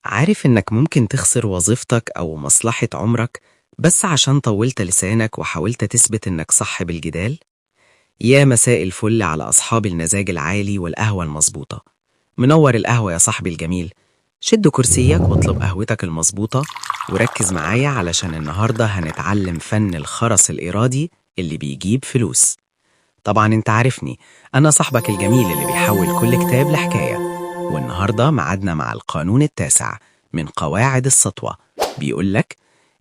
عارف إنك ممكن تخسر وظيفتك أو مصلحة عمرك بس عشان طولت لسانك وحاولت تثبت إنك صح بالجدال؟ يا مساء الفل على أصحاب المزاج العالي والقهوة المظبوطة. منور القهوة يا صاحبي الجميل. شد كرسيك واطلب قهوتك المظبوطة وركز معايا علشان النهاردة هنتعلم فن الخرس الإرادي اللي بيجيب فلوس. طبعا انت عارفني، أنا صاحبك الجميل اللي بيحول كل كتاب لحكاية. والنهاردة معادنا مع القانون التاسع من قواعد السطوة. بيقولك: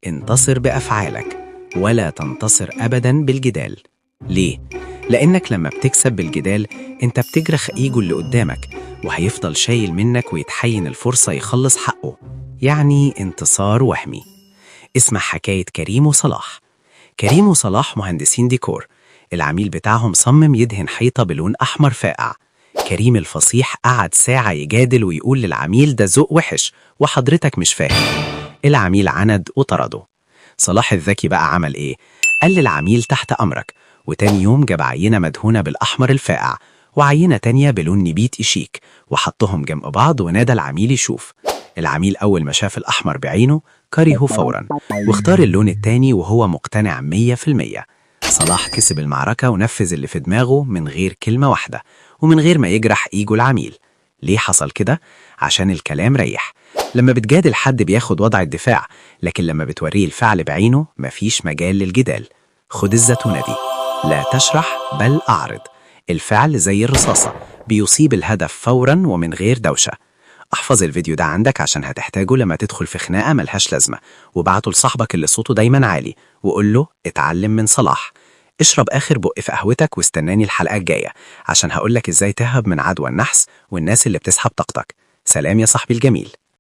انتصر بأفعالك ولا تنتصر أبدا بالجدال. ليه؟ لأنك لما بتكسب بالجدال انت بتجرخ إيجو اللي قدامك، وهيفضل شايل منك ويتحين الفرصة يخلص حقه. يعني انتصار وهمي. اسمع حكاية كريم وصلاح. كريم وصلاح مهندسين ديكور. العميل بتاعهم صمم يدهن حيطة بلون أحمر فاقع. كريم الفصيح قعد ساعة يجادل ويقول للعميل ده ذوق وحش وحضرتك مش فاهم. العميل عند وطرده. صلاح الذكي بقى عمل إيه؟ قال للعميل تحت أمرك، وتاني يوم جاب عينة مدهونة بالأحمر الفاقع وعينة تانية بلون نبيت إشيك وحطهم جنب بعض ونادى العميل يشوف. العميل أول ما شاف الأحمر بعينه كرهه فورا واختار اللون التاني وهو مقتنع 100%. صلاح كسب المعركة ونفذ اللي في دماغه من غير كلمة واحدة ومن غير ما يجرح إيجو العميل. ليه حصل كده؟ عشان الكلام ريح. لما بتجادل حد بياخد وضع الدفاع، لكن لما بتوريه الفعل بعينه مفيش مجال للجدال. خد الزتونة دي: لا تشرح بل أعرض. الفعل زي الرصاصة، بيصيب الهدف فورا ومن غير دوشة. احفظ الفيديو ده عندك عشان هتحتاجه لما تدخل في خناقة ملهاش لازمة، وبعته لصاحبك اللي صوته دايما عالي وقول له اتعلم من صلاح. اشرب آخر بق في قهوتك واستناني الحلقة الجاية عشان هقولك ازاي تهرب من عدوى النحس والناس اللي بتسحب طاقتك. سلام يا صاحبي الجميل.